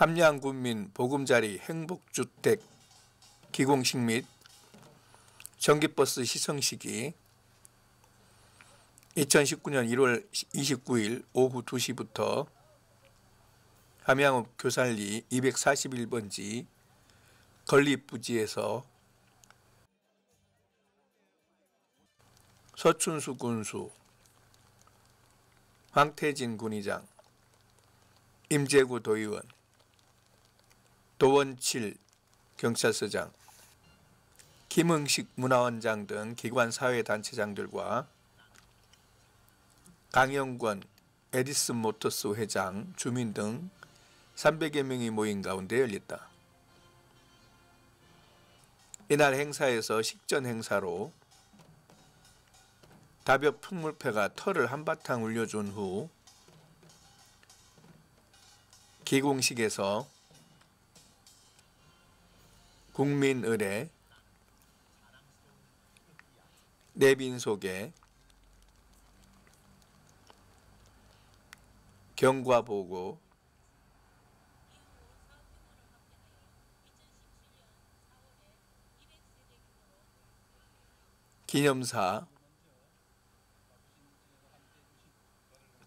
함양군민 보금자리 행복주택 기공식 및 전기버스 시승식이 2019년 1월 29일 오후 2시부터 함양읍 교살리 241번지 건립부지에서 서춘수 군수, 황태진 군의장, 임재구 도의원, 도원칠 경찰서장, 김응식 문화원장 등 기관사회단체장들과 강영권 에디슨 모터스 회장, 주민 등 300여 명이 모인 가운데 열렸다. 이날 행사에서 식전 행사로 다벽 풍물패가 털을 한바탕 울려준 후 기공식에서 국민의례, 내빈소개, 경과보고, 기념사,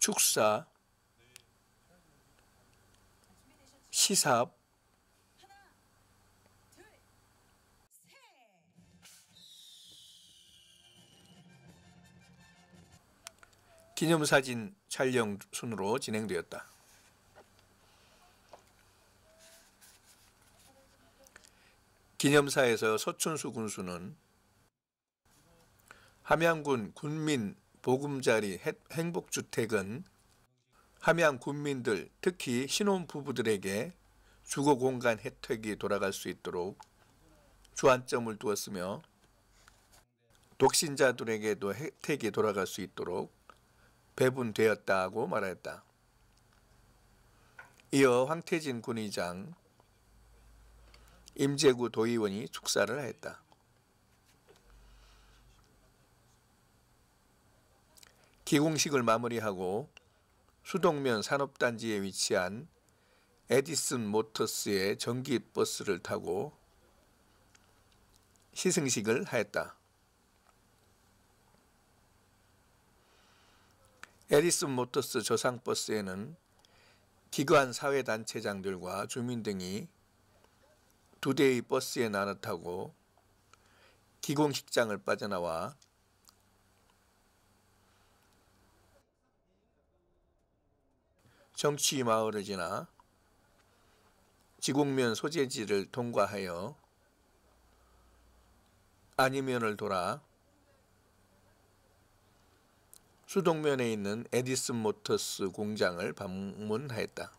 축사, 시삽, 기념사진 촬영 순으로 진행되었다. 기념사에서 서춘수 군수는 함양군 군민 보금자리 행복주택은 함양 군민들, 특히 신혼부부들에게 주거공간 혜택이 돌아갈 수 있도록 주안점을 두었으며 독신자들에게도 혜택이 돌아갈 수 있도록 배분되었다고 말했다. 이어 황태진 군의장, 임재구 도의원이 축사를 했다. 기공식을 마무리하고 수동면 산업단지에 위치한 에디슨 모터스의 전기버스를 타고 시승식을 하였다. 에디슨 모터스 저상버스에는 기관 사회단체장들과 주민 등이 2대의 버스에 나눠 타고 기공식장을 빠져나와 정취마을을 지나 지곡면 소재지를 통과하여 안희면을 돌아 수동면에 있는 에디슨 모터스 공장을 방문하였다.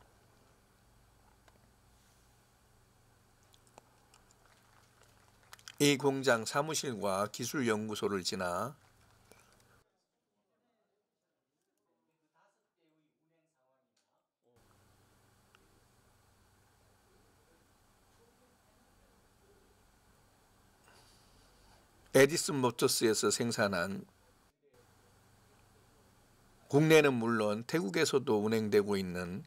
이 공장 사무실과 기술연구소를 지나 에디슨 모터스에서 생산한 국내는 물론 태국에서도 운행되고 있는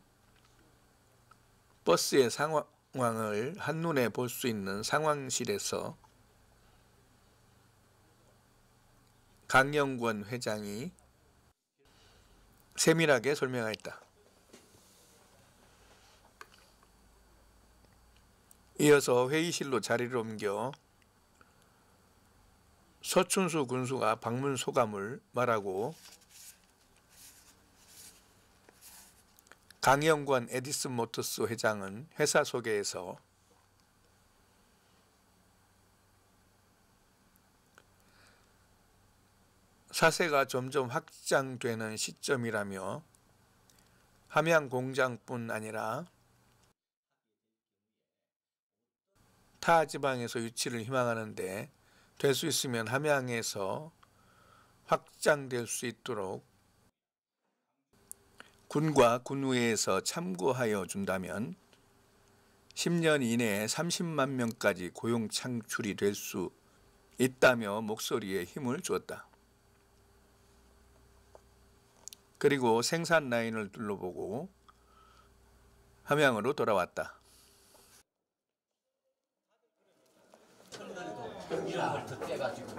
버스의 상황을 한눈에 볼 수 있는 상황실에서 강영권 회장이 세밀하게 설명하였다. 이어서 회의실로 자리를 옮겨 서춘수 군수가 방문 소감을 말하고 강영권 에디슨 모터스 회장은 회사 소개에서 사세가 점점 확장되는 시점이라며 함양 공장뿐 아니라 타 지방에서 유치를 희망하는데 될 수 있으면 함양에서 확장될 수 있도록 군과 군의회에서 참고하여 준다면 10년 이내에 30만 명까지 고용 창출이 될 수 있다며 목소리에 힘을 주었다. 그리고 생산 라인을 둘러보고 함양으로 돌아왔다. 이런 걸 더 떼가지고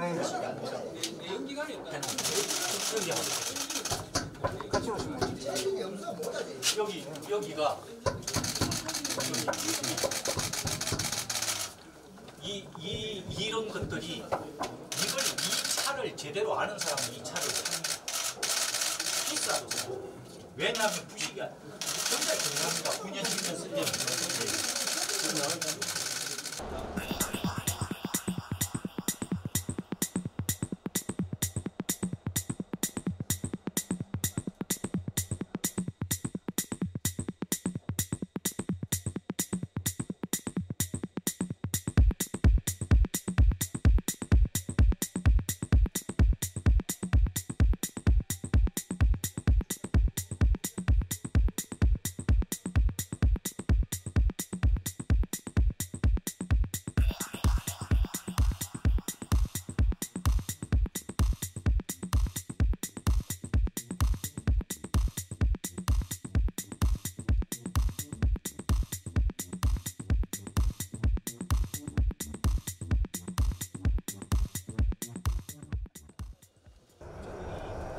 연기관이 없다. 같이 오시면 여기가 이런 것들이 이 차를 제대로 아는 사람은 이 차를 삽니다. 비싸도 사요. 왜냐하면 부식이 굉장히 중요합니다. 9년 10년 쓰려면.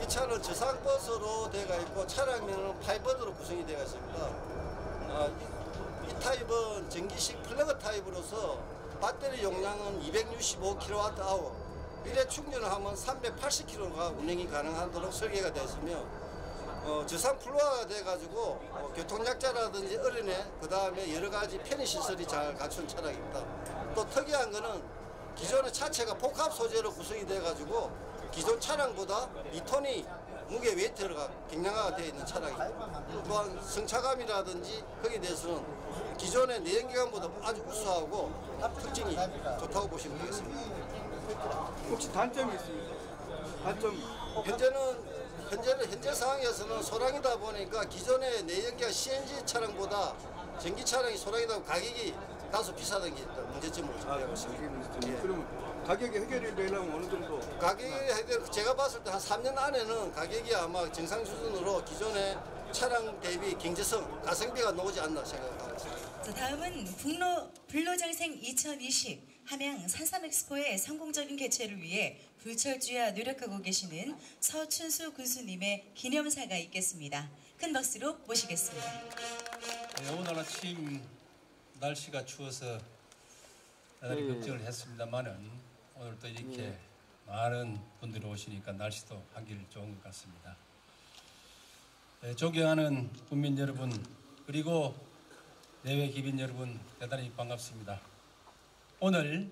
이 차는 저상버스로 되어 있고 차량명은 파이버드로 구성이 되어 있습니다. 이 타입은 전기식 플러그 타입으로서 배터리 용량은 265kWh, 일회 충전을 하면 380km가 운행이 가능하도록 설계가 되어 있으며 저상 플로어가 돼가지고 교통약자라든지 어린애, 그 다음에 여러 가지 편의시설이 잘 갖춘 차량입니다. 또 특이한 거는 기존의 차체가 복합 소재로 구성이 돼가지고 기존 차량보다 2톤이 무게 웨이트가 경량화가 되어 있는 차량입니다. 또한 승차감이라든지 거기에 대해서는 기존의 내연기관보다 아주 우수하고 특징이 좋다고 보시면 되겠습니다. 혹시 단점이 있습니까? 단점. 현재 상황에서는 소량이다 보니까 기존의 내연기관 CNG 차량보다 전기 차량이 소량이다 보니 가격이 다소 비싸다는 게 문제점으로 제기하고 있습니다. 그러면 가격이 해결이 되려면 어느 정도? 가격이 해결, 제가 봤을 때 한 3년 안에는 가격이 아마 정상 수준으로 기존의 차량 대비 경제성, 가성비가 나오지 않나 생각하고 있습니다. 자, 다음은 불로장생 2020 함양 산삼엑스포의 성공적인 개최를 위해 불철주야 노력하고 계시는 서춘수 군수님의 기념사가 있겠습니다. 큰 박수로 모시겠습니다. 네, 오늘 아침 날씨가 추워서 나날이 걱정을 했습니다만은 오늘 또 이렇게 많은 분들이 오시니까 날씨도 한결 좋은 것 같습니다. 네, 존경하는 국민 여러분 그리고 내외 기빈 여러분 대단히 반갑습니다. 오늘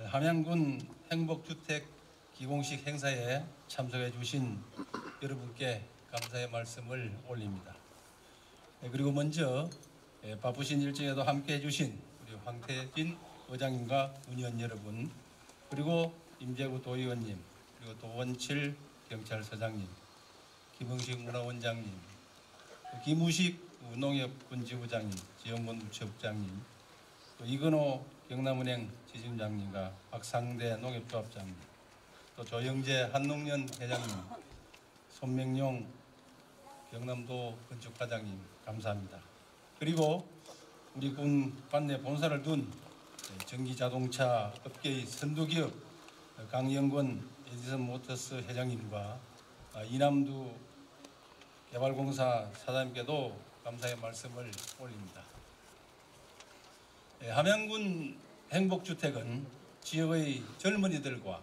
함양군 행복주택 기공식 행사에 참석해 주신 여러분께 감사의 말씀을 올립니다. 네, 그리고 먼저 바쁘신 일정에도 함께 해주신 우리 황태진 의장님과 문의원 여러분, 그리고 임재구 도의원님, 그리고 도원칠 경찰서장님, 김흥식 문화원장님, 김우식 농협군지부장님, 지영곤 우체국장님, 또 이근호 경남은행 지점장님과 박상대 농협조합장님, 또 조영재 한농연 회장님, 손명용 경남도 건축과장님 감사합니다. 그리고 우리 군 관내 본사를 둔 전기자동차 업계의 선두기업 강영권 에디슨모터스 회장님과 이남두 개발공사 사장님께도 감사의 말씀을 올립니다. 함양군 행복주택은 지역의 젊은이들과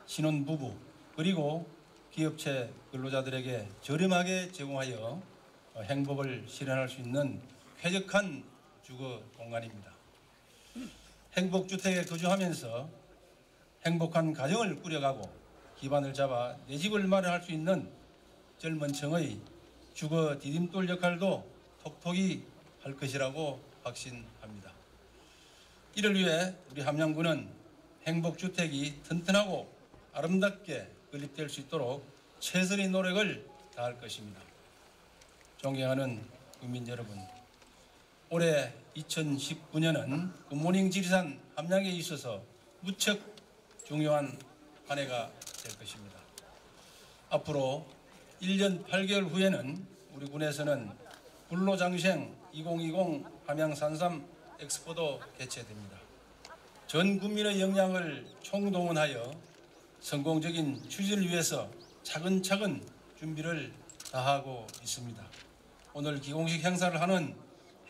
신혼부부 그리고 기업체 근로자들에게 저렴하게 제공하여 행복을 실현할 수 있는 쾌적한 주거 공간입니다. 행복주택에 거주하면서 행복한 가정을 꾸려가고 기반을 잡아 내 집을 마련할 수 있는 젊은 층의 주거 디딤돌 역할도 톡톡히 할 것이라고 확신합니다. 이를 위해 우리 함양군은 행복주택이 튼튼하고 아름답게 건립될 수 있도록 최선의 노력을 다할 것입니다. 존경하는 국민 여러분, 올해 2019년은 굿모닝 지리산 함양에 있어서 무척 중요한 한 해가 될 것입니다. 앞으로 1년 8개월 후에는 우리 군에서는 불로장생 2020 함양 산삼 엑스포도 개최됩니다. 전 국민의 역량을 총동원하여 성공적인 추진을 위해서 차근차근 준비를 다하고 있습니다. 오늘 기공식 행사를 하는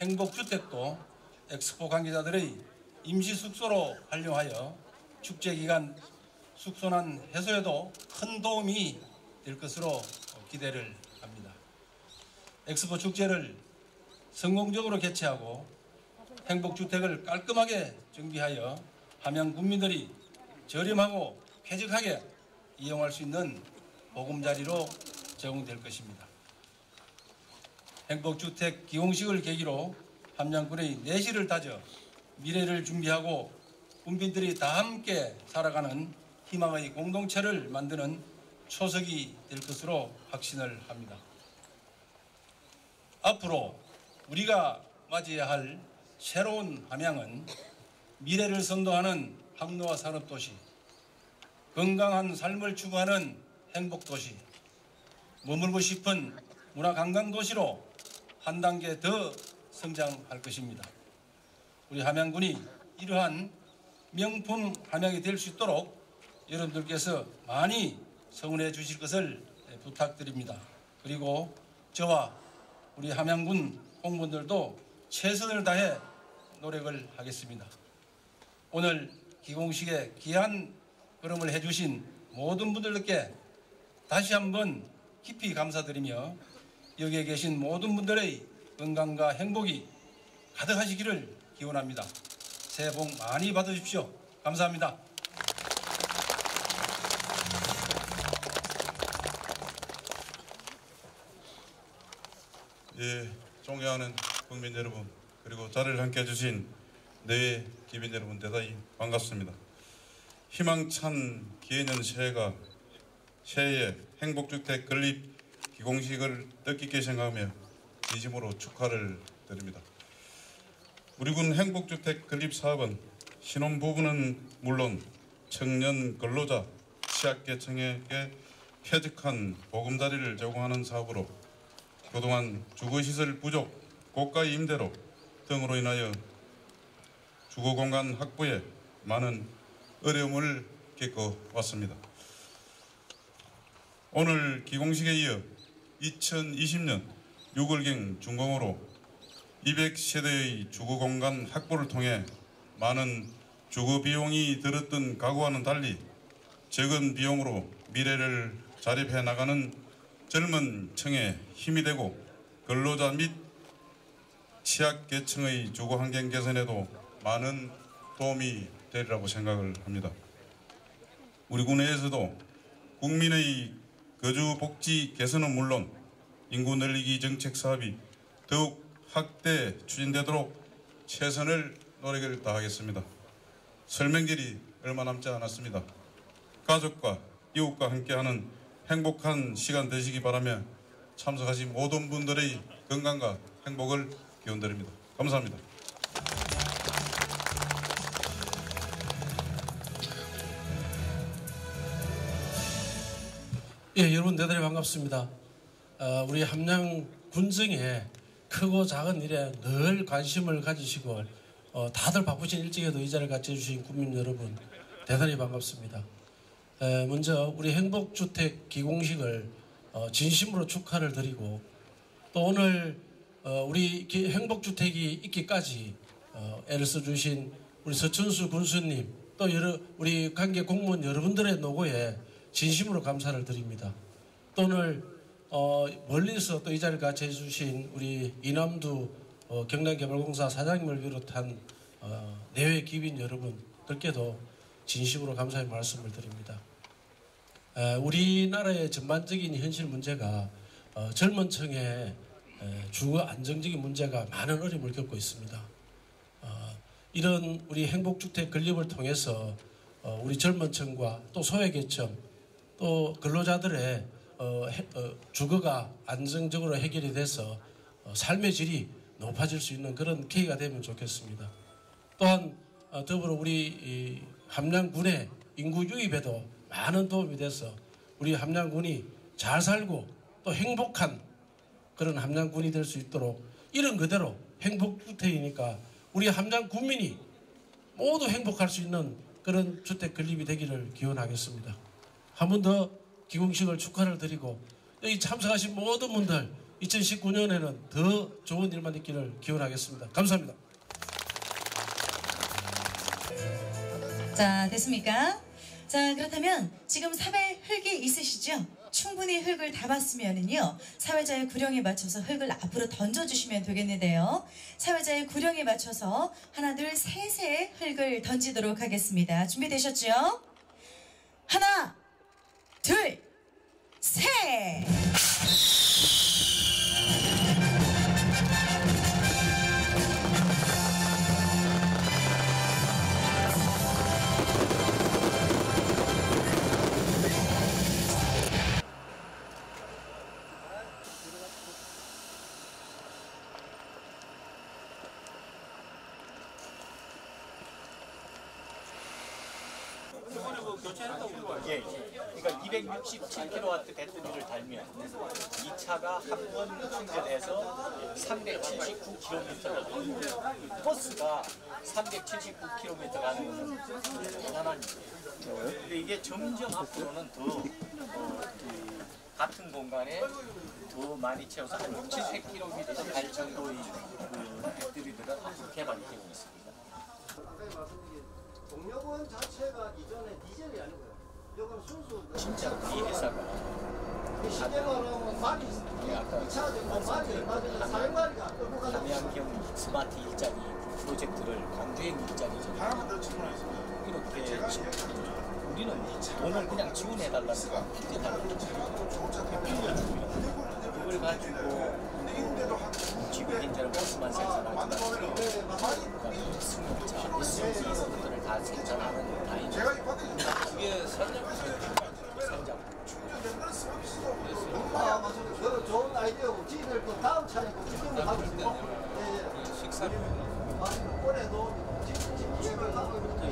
행복주택도 엑스포 관계자들의 임시 숙소로 활용하여 축제 기간 숙소난 해소에도 큰 도움이 될 것으로 기대를 합니다. 엑스포 축제를 성공적으로 개최하고 행복주택을 깔끔하게 정비하여 함양 국민들이 저렴하고 쾌적하게 이용할 수 있는 보금자리로 제공될 것입니다. 행복주택 기공식을 계기로 함양군의 내실을 다져 미래를 준비하고 국민들이 다 함께 살아가는 희망의 공동체를 만드는 초석이 될 것으로 확신을 합니다. 앞으로 우리가 맞이해야 할 새로운 함양은 미래를 선도하는 항로화 산업도시, 건강한 삶을 추구하는 행복도시, 머물고 싶은 문화관광도시로 한 단계 더 성장할 것입니다. 우리 함양군이 이러한 명품 함양이 될 수 있도록 여러분들께서 많이 성원해 주실 것을 부탁드립니다. 그리고 저와 우리 함양군 공무원들도 최선을 다해 노력을 하겠습니다. 오늘 기공식에 귀한 걸음을 해주신 모든 분들께 다시 한번 깊이 감사드리며 여기에 계신 모든 분들의 건강과 행복이 가득하시기를 기원합니다. 새해 복 많이 받으십시오. 감사합니다. 예, 존경하는 국민 여러분, 그리고 자리를 함께 해주신 내외 기빈 여러분 대단히 반갑습니다. 희망찬 기해년 새해에 행복주택 건립 기공식을 뜻깊게 생각하며 진심으로 축하를 드립니다. 우리 군 행복주택 건립 사업은 신혼부부는 물론 청년 근로자, 취약계층에게 쾌적한 보금자리를 제공하는 사업으로 그동안 주거시설 부족, 고가 임대료 등으로 인하여 주거공간 확보에 많은 어려움을 겪어왔습니다. 오늘 기공식에 이어 2020년 6월경 준공으로 200세대의 주거공간 확보를 통해 많은 주거 비용이 들었던 가구와는 달리 적은 비용으로 미래를 자립해 나가는 젊은 층에 힘이 되고 근로자 및 취약계층의 주거 환경 개선에도 많은 도움이 되리라고 생각을 합니다. 우리 군 내에서도 국민의 거주 복지 개선은 물론 인구 늘리기 정책 사업이 더욱 확대 추진되도록 최선을 노력을 다하겠습니다. 설명절이 얼마 남지 않았습니다. 가족과 이웃과 함께하는 행복한 시간 되시기 바라며 참석하신 모든 분들의 건강과 행복을 기원드립니다. 감사합니다. 예, 여러분 대단히 반갑습니다. 우리 함양 군정에 크고 작은 일에 늘 관심을 가지시고 다들 바쁘신 일정에도 이 자리를 같이 해주신 국민 여러분 대단히 반갑습니다. 먼저 우리 행복주택 기공식을 진심으로 축하를 드리고 또 오늘 우리 행복주택이 있기까지 애를 써주신 우리 서춘수 군수님 또 우리 관계 공무원 여러분들의 노고에 진심으로 감사를 드립니다. 또 오늘 멀리서 또 이 자리를 같이 해주신 우리 이남두 경남개발공사 사장님을 비롯한 내외 기빈 여러분들께도 진심으로 감사의 말씀을 드립니다. 우리나라의 전반적인 현실 문제가 젊은 층의 주거 안정적인 문제가 많은 어려움을 겪고 있습니다. 이런 우리 행복주택 건립을 통해서 우리 젊은 층과 또 소외계층 또 근로자들의 주거가 안정적으로 해결이 돼서 삶의 질이 높아질 수 있는 그런 계기가 되면 좋겠습니다. 또한 더불어 우리 함양군의 인구 유입에도 많은 도움이 돼서 우리 함양군이 잘 살고 또 행복한 그런 함양군이 될 수 있도록 이런 그대로 행복주택이니까 우리 함양 군민이 모두 행복할 수 있는 그런 주택 건립이 되기를 기원하겠습니다. 한 번 더 기공식을 축하를 드리고 여기 참석하신 모든 분들 2019년에는 더 좋은 일만 있기를 기원하겠습니다. 감사합니다. 자, 됐습니까? 자, 그렇다면 지금 사회 흙이 있으시죠? 충분히 흙을 담았으면은요, 사회자의 구령에 맞춰서 흙을 앞으로 던져주시면 되겠는데요. 사회자의 구령에 맞춰서 하나, 둘, 셋의 흙을 던지도록 하겠습니다. 준비되셨죠? 하나, 둘, 셋! 예, 그러니까 267kW 배터리를 달면 이 차가 한 번 충전해서 379km를 버스가 379km 가는 것은 대단한 일이에요. 근데 이게 점점 앞으로는 더 같은 공간에 더 많이 채워서 한 700km 갈 정도의 배터리들은 앞으로 개발이 되고 있습니다. 동력원 자체가 이전에 디젤이 아니고요. 이건 순수 진짜 이 회사가 시대가로 말이 이 차가 정말 말이 맞아요. 사용마리가 끌고 가는 함양경 스마트 일자리 프로젝트를 광주행 일자리잖아요. 이렇게 우리는 돈을 그냥 지원해달라는 거 기대달라는 그걸 가지고 지금 현재는 버스만 생산하지만 승용차, SUV 이런 것들을 다 생산하는 다이죠. 그게 산장 아, 맞습니다. 그거 좋은 아이디어고 지들 또 다음 차례 지금도 하고 있고 식사료 맞습니다. 올해도 지금 하고 있는데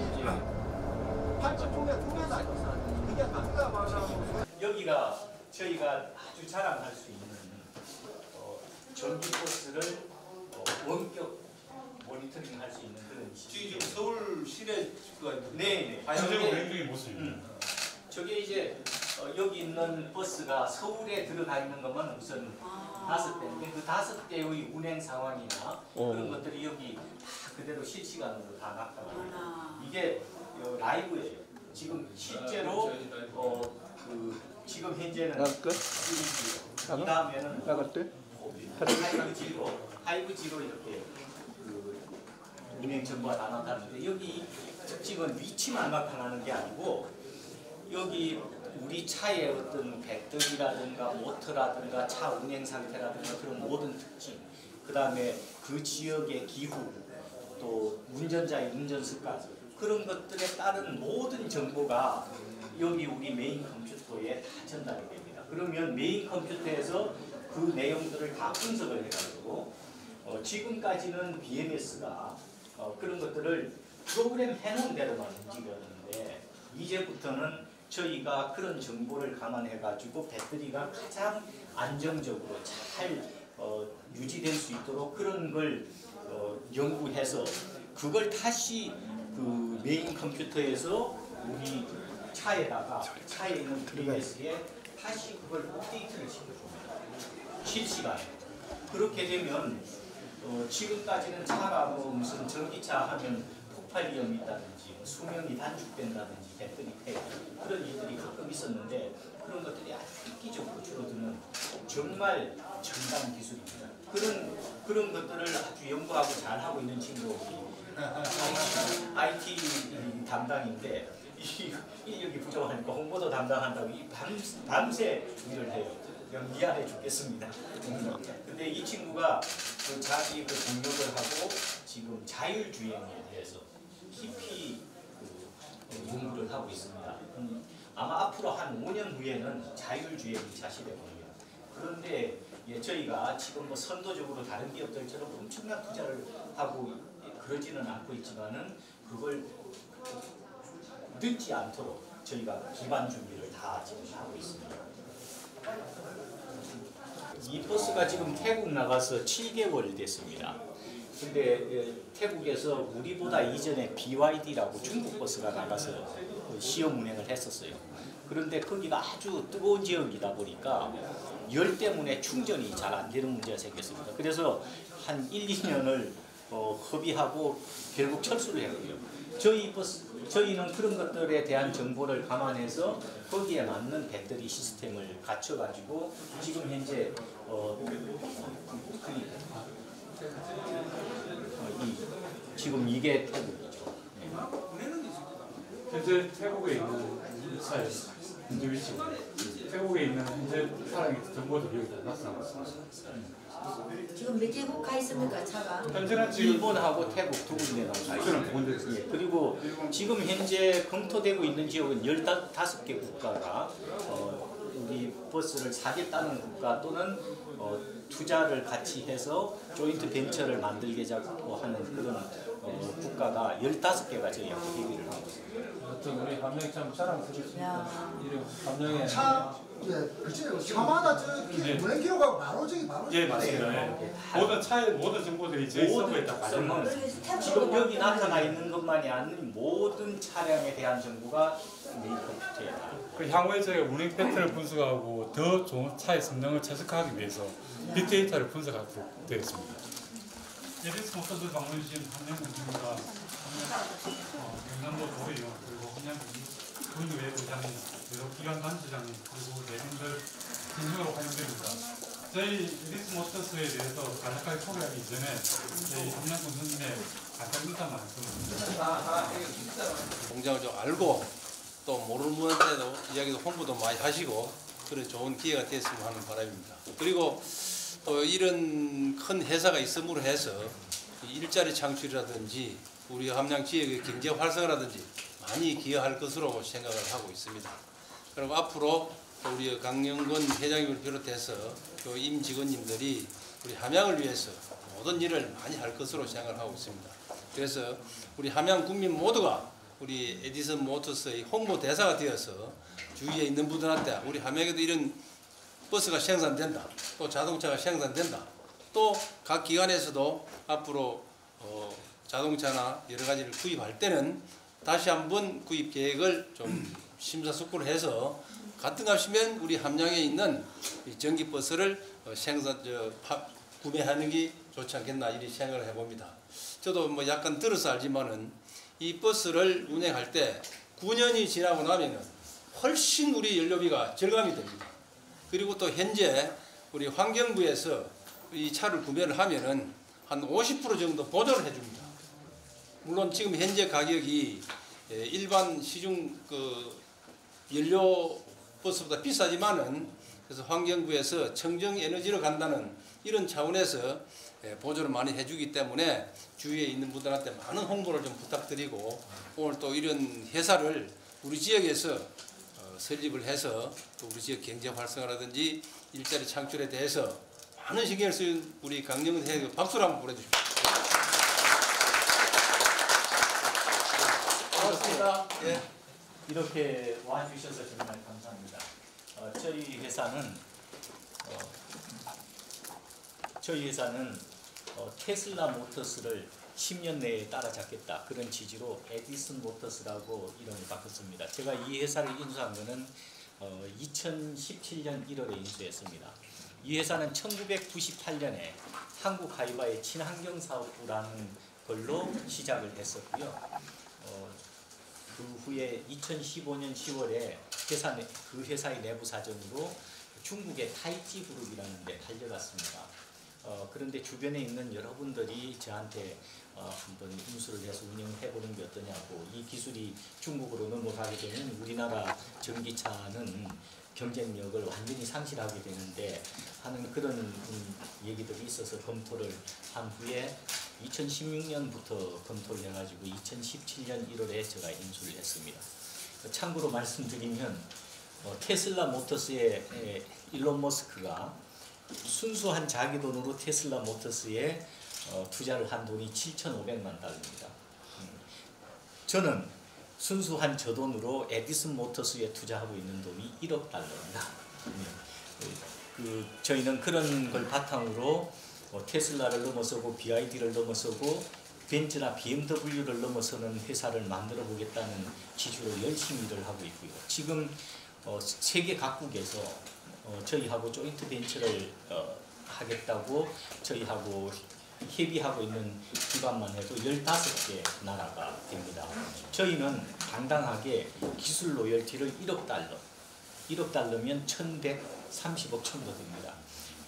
팔찌 구매도 아니고 그게 아까 말하는 여기가 저희가 아주 자랑할 수 있는 전기버스를 원격 모니터링 할 수 있는 그런 지금 서울 시내 가 네네. 실제로 운행중의 모습입니다. 저게 이제 여기 있는 버스가 서울에 들어가 있는 것만 우선 5대인데 그 5대의 운행 상황이나 그런 것들이 여기 다 그대로 실시간으로 다 나타나요. 이게 라이브예요. 지금 실제로 지금 현재는 이 다음에는 나갈 때? 하이브지로 이렇게 운행 정보가 다 나타나는데 여기 특징은 위치만 나타나는 게 아니고 여기 우리 차의 어떤 배터리라든가 모터라든가 차 운행 상태라든가 그런 모든 특징, 그 다음에 그 지역의 기후, 또 운전자의 운전 습관 그런 것들에 따른 모든 정보가 여기 우리 메인 컴퓨터에 다 전달이 됩니다. 그러면 메인 컴퓨터에서 그 내용들을 다 분석을 해가지고 지금까지는 BMS가 그런 것들을 프로그램 해놓은 대로만 움직였는데 이제부터는 저희가 그런 정보를 감안해가지고 배터리가 가장 안정적으로 잘 유지될 수 있도록 그런 걸 연구해서 그걸 다시 그 메인 컴퓨터에서 우리 차에다가 차에 있는 BMS에 다시 그걸 업데이트를 시켜줍니다. 실시간에. 그렇게 되면 지금까지는 차가 무슨 전기차 하면 폭발 위험이 있다든지 수명이 단축된다든지 배터리 폐 그런 일들이 가끔 있었는데 그런 것들이 아주 획기적으로 줄어드는 정말 첨단 기술입니다. 그런 것들을 아주 연구하고 잘하고 있는 친구 IT 담당인데 인력이 부족하니까 홍보도 담당한다고 밤새 일을 해요. 미안해 죽겠습니다. 근데 이 친구가 자기 동력을 하고 지금 자율주행에 대해서 깊이 연구를 하고 있습니다. 아마 앞으로 한 5년 후에는 자율주행이 차시될 겁니다. 그런데 저희가 지금 선도적으로 다른 기업들처럼 엄청난 투자를 하고 그러지는 않고 있지만은 그걸 늦지 않도록 저희가 기반 준비를 다 지금 하고 있습니다. 이 버스가 지금 태국 나가서 7개월 됐습니다. 근데 태국에서 우리보다 이전에 BYD라고 중국 버스가 나가서 시험 운행을 했었어요. 그런데 거기가 아주 뜨거운 지역이다 보니까 열 때문에 충전이 잘 안 되는 문제가 생겼습니다. 그래서 한 1, 2년을 협의하고 결국 철수를 했고요. 저희는 그런 것들에 대한 정보를 감안해서 거기에 맞는 배터리 시스템을 갖춰가지고 지금 현재 지금 이게 태국이죠. 네. 현재 태국에 있는 차에 현재 위치고 태국에 있는 현재 차량의 정보도 여기다 나타나고 지금 몇 개국 가 있습니까 차가? 현재는 일본하고 태국 두 군데나 가 있습니다. 예, 그리고 지금 현재 검토되고 있는 지역은 15개 국가가 우리 버스를 사겠다는 국가 또는 투자를 같이 해서 조인트 벤처를 만들겠다고 하는 그런 국가가 15개가 저희하고 얘기를 하고 있습니다. 어떤 우리 감정이 참 자랑스럽습니다. 이런 감정에 그렇죠. 차마다 저기 운행 기록하고 바로 저기 바로. 예, 맞습니다. 모든 차의 모든 정보들이 저희 서버에 다 가지고 지금 여기 나타나 있는 것만이 아닌 모든 차량에 대한 정보가 메이커부터에 그 향후에 저희가 운행 패턴을 분석하고 더 좋은 차의 성능을 최적화하기 위해서 빅데이터를 분석하도록 되어 있습니다. 에디슨 모터스 방문 주신 함양군주가 경남도 도의원 그리고 함양군 군의회장님 그리고 기관 단체장님 그리고 내분들 진심으로 환영드립니다. 저희 에디슨 모터스에 대해서 간략하게 소개하기 이전에 저희 함양군 선생님의 간단한 인사 말씀드립니다. 공장을 좀 알고 또 모르는 분한테도 이야기도 홍보도 많이 하시고 그런 좋은 기회가 됐으면 하는 바람입니다. 그리고 또 이런 큰 회사가 있음으로 해서 일자리 창출이라든지 우리 함양 지역의 경제 활성화라든지 많이 기여할 것으로 생각을 하고 있습니다. 그리고 앞으로 우리 강영건 회장님을 비롯해서 또 임직원님들이 우리 함양을 위해서 모든 일을 많이 할 것으로 생각을 하고 있습니다. 그래서 우리 함양 국민 모두가 우리 에디슨 모터스의 홍보 대사가 되어서 주위에 있는 분들한테 우리 함양에도 이런 버스가 생산된다. 또 자동차가 생산된다. 또 각 기관에서도 앞으로 자동차나 여러 가지를 구입할 때는 다시 한번 구입 계획을 좀 심사숙고를 해서 같은 값이면 우리 함양에 있는 이 전기버스를 구매하는 게 좋지 않겠나 이렇게 생각을 해봅니다. 저도 뭐 약간 들어서 알지만은 이 버스를 운행할 때 9년이 지나고 나면은 훨씬 우리 연료비가 절감이 됩니다. 그리고 또 현재 우리 환경부에서 이 차를 구매를 하면은 한 50% 정도 보조를 해줍니다. 물론 지금 현재 가격이 일반 시중 그 연료 버스보다 비싸지만은 그래서 환경부에서 청정 에너지로 간다는 이런 차원에서 보조를 많이 해주기 때문에 주위에 있는 분들한테 많은 홍보를 좀 부탁드리고 오늘 또 이런 회사를 우리 지역에서 설립을 해서 또 우리 지역 경제 활성화라든지 일자리 창출에 대해서 많은 신경을 쓴 우리 강영근 회장님 박수를 한번 보내주십시오. 고맙습니다. 예. 이렇게 와주셔서 정말 감사합니다. 저희 회사는 테슬라 모터스를 10년 내에 따라잡겠다 그런 취지로 에디슨 모터스라고 이름을 바꿨습니다. 제가 이 회사를 인수한 것은 2017년 1월에 인수했습니다. 이 회사는 1998년에 한국하이바의 친환경사업부라는 걸로 시작을 했었고요. 그 후에 2015년 10월에 그 회사의 내부 사정으로 중국의 타이지 그룹이라는 데 달려갔습니다. 그런데 주변에 있는 여러분들이 저한테 한번 인수를 해서 운영해보는 게 어떠냐고, 이 기술이 중국으로 넘어가게 되면 우리나라 전기차는 경쟁력을 완전히 상실하게 되는데 하는 그런 얘기들이 있어서 검토를 한 후에 2016년부터 검토를 해가지고 2017년 1월에 제가 인수를 했습니다. 참고로 말씀드리면 테슬라 모터스의 일론 머스크가 순수한 자기 돈으로 테슬라 모터스에 투자를 한 돈이 7,500만 달러입니다. 저는 순수한 저 돈으로 에디슨 모터스에 투자하고 있는 돈이 1억 달러입니다. 저희는 그런 걸 바탕으로 테슬라를 넘어서고 BYD를 넘어서고 벤츠나 BMW를 넘어서는 회사를 만들어 보겠다는 기조로 열심히 일을 하고 있고요. 지금 세계 각국에서 저희하고 조인트 벤처를 하겠다고 저희하고 협의하고 있는 기관만 해도 15개 나라가 됩니다. 저희는 당당하게 기술 로열티를 1억 달러면 1130억 정도 됩니다.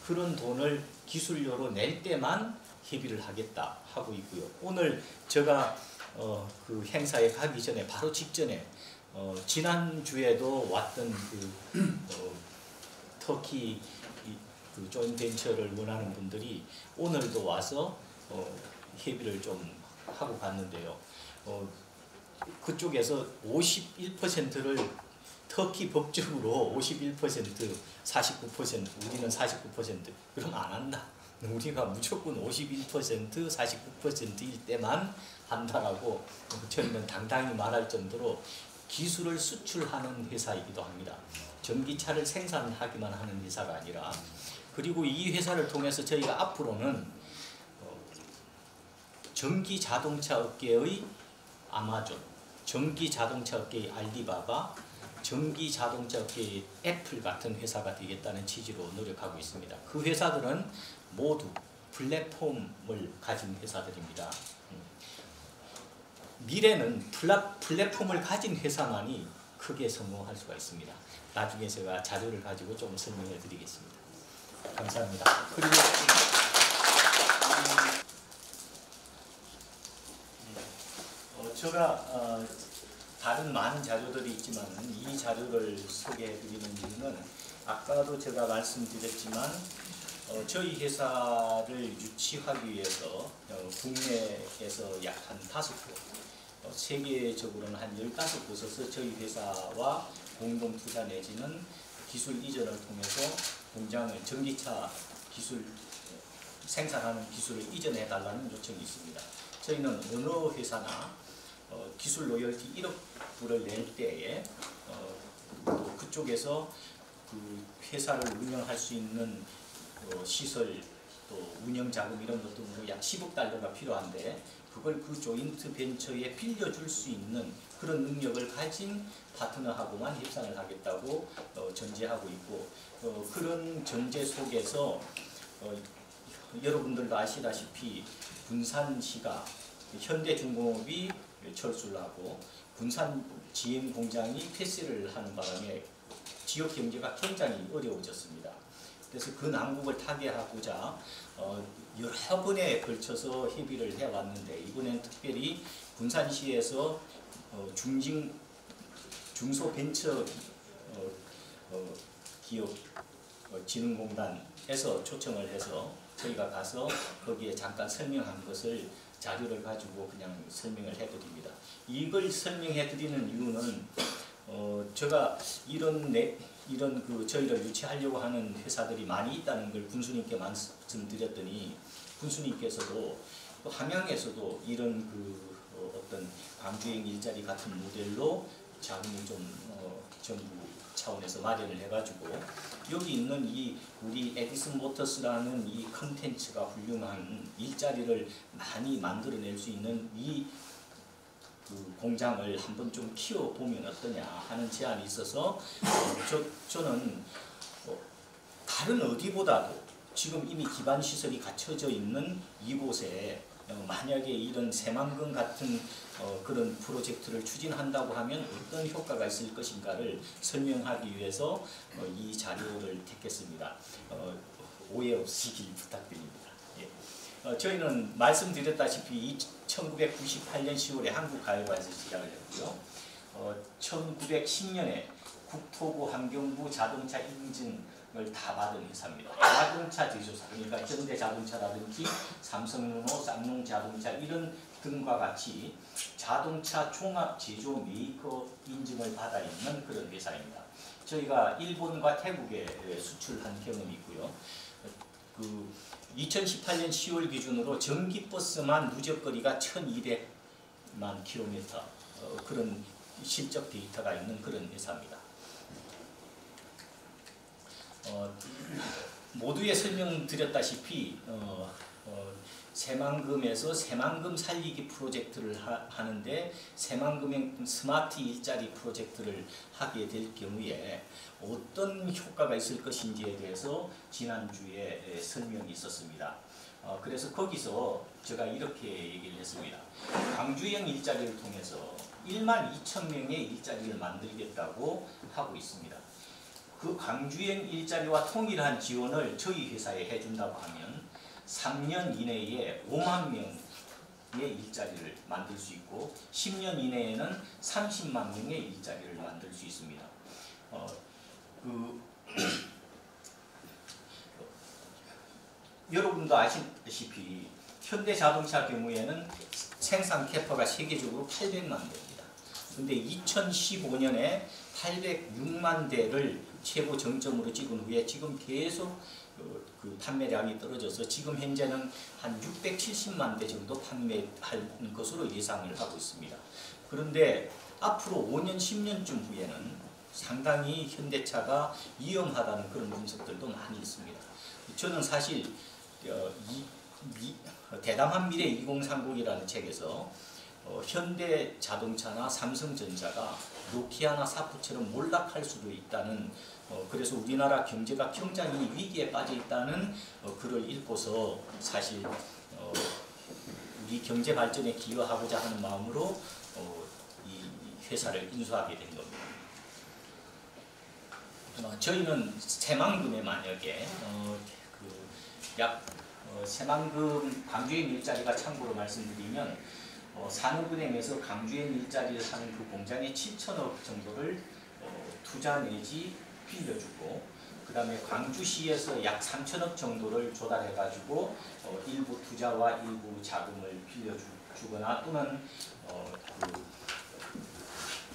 그런 돈을 기술료로 낼 때만 협의를 하겠다 하고 있고요. 오늘 제가 그 행사에 가기 전에 바로 직전에 지난주에도 왔던 터키 그 조인트 벤처를 원하는 분들이 오늘도 와서 협의를 좀 하고 갔는데요. 그쪽에서 51%를 터키 법적으로 51%, 49%, 우리는 49%, 그럼 안 한다. 우리가 무조건 51%, 49%일 때만 한다라고 저희는 당당히 말할 정도로 기술을 수출하는 회사이기도 합니다. 전기차를 생산하기만 하는 회사가 아니라, 그리고 이 회사를 통해서 저희가 앞으로는 전기 자동차 업계의 아마존, 전기 자동차 업계의 알리바바, 전기 자동차 업계의 애플 같은 회사가 되겠다는 취지로 노력하고 있습니다. 그 회사들은 모두 플랫폼을 가진 회사들입니다. 미래는 플랫폼을 가진 회사만이 크게 성공할 수가 있습니다. 나중에 제가 자료를 가지고 좀 설명해 드리겠습니다. 감사합니다. 그리고 제가 다른 많은 자료들이 있지만 이 자료를 소개해 드리는 이유는 아까도 제가 말씀드렸지만 저희 회사를 유치하기 위해서 국내에서 약 한 5곳, 세계적으로는 한 15곳에서 저희 회사와 공동 투자 내지는 기술 이전을 통해서 공장을 전기차 기술 생산하는 기술을 이전해 달라는 요청이 있습니다. 저희는 어느 회사나 기술 로열티 1억 불을 낼 때에 그쪽에서 그 회사를 운영할 수 있는 시설 또 운영 자금 이런 것도 약 10억 달러가 필요한데 그걸 그 조인트 벤처에 빌려줄 수 있는 그런 능력을 가진 파트너하고만 협상을 하겠다고 전제하고 있고, 그런 전제 속에서 여러분들도 아시다시피 군산시가 현대중공업이 철수를 하고 군산 GM 공장이 폐쇄를 하는 바람에 지역 경제가 굉장히 어려워졌습니다. 그래서 그 난국을 타개하고자 여러 번에 걸쳐서 협의를 해왔는데 이번엔 특별히 군산시에서 중소벤처 기업 진흥공단에서 초청을 해서 저희가 가서 거기에 잠깐 설명한 것을 자료를 가지고 그냥 설명을 해드립니다. 이걸 설명해 드리는 이유는 제가 이런 그 저희를 유치하려고 하는 회사들이 많이 있다는 걸 군수님께 말씀드렸더니 군수님께서도 또 함양에서도 이런 그 어떤 광주행 일자리 같은 모델로 자금을 좀 정부 차원에서 마련을 해가지고 여기 있는 이 우리 에디슨 모터스라는 이 컨텐츠가 훌륭한 일자리를 많이 만들어낼 수 있는 이 그 공장을 한번 좀 키워보면 어떠냐 하는 제안이 있어서 저는 다른 어디보다도 지금 이미 기반 시설이 갖춰져 있는 이곳에 만약에 이런 새만금 같은 그런 프로젝트를 추진한다고 하면 어떤 효과가 있을 것인가를 설명하기 위해서 이 자료를 택했습니다. 오해 없으시길 부탁드립니다. 예. 저희는 말씀드렸다시피 1998년 10월에 한국가요관에서 시작을 했고요. 1910년에 국토부 환경부 자동차 인증을 다 받은 회사입니다. 자동차 제조사, 그러니까 현대자동차라든지 삼성르노, 쌍용자동차 이런 등과 같이 자동차 종합 제조 메이커 인증을 받아 있는 그런 회사입니다. 저희가 일본과 태국에 수출한 경험이 있고요. 2018년 10월 기준으로 전기버스만 누적거리가 1200만 킬로미터 그런 실적 데이터가 있는 그런 회사입니다. 모두에 설명드렸다시피 새만금에서 새만금 살리기 프로젝트를 하는데 새만금의 스마트 일자리 프로젝트를 하게 될 경우에 어떤 효과가 있을 것인지에 대해서 지난주에 설명이 있었습니다. 그래서 거기서 제가 이렇게 얘기를 했습니다. 광주형 일자리를 통해서 12,000명의 일자리를 만들겠다고 하고 있습니다. 그 광주형 일자리와 통일한 지원을 저희 회사에 해준다고 하면 3년 이내에 5만 명의 일자리를 만들 수 있고 10년 이내에는 30만 명의 일자리를 만들 수 있습니다. 여러분도 아시다시피 현대자동차 경우에는 생산 캐파가 세계적으로 800만 대입니다. 근데 2015년에 806만 대를 최고 정점으로 찍은 후에 지금 계속 그 판매량이 떨어져서 지금 현재는 한 670만 대 정도 판매할 것으로 예상을 하고 있습니다. 그런데 앞으로 5년, 10년쯤 후에는 상당히 현대차가 위험하다는 그런 분석들도 많이 있습니다. 저는 사실 대담한 미래 2030이라는 책에서 현대자동차나 삼성전자가 노키아나 사프처럼 몰락할 수도 있다는 그래서 우리나라 경제가 굉장히 위기에 빠져 있다는 글을 읽고서 사실 우리 경제 발전에 기여하고자 하는 마음으로 이 회사를 인수하게 된 겁니다. 저희는 새만금에 만약에 새만금 광주행 일자리가 참고로 말씀드리면 산업은행에서 광주행 일자리를 하는 그 공장에 7천억 정도를 투자 내지 빌려주고 그 다음에 광주시에서 약 3천억 정도를 조달해가지고 일부 투자와 일부 자금을 빌려주거나 또는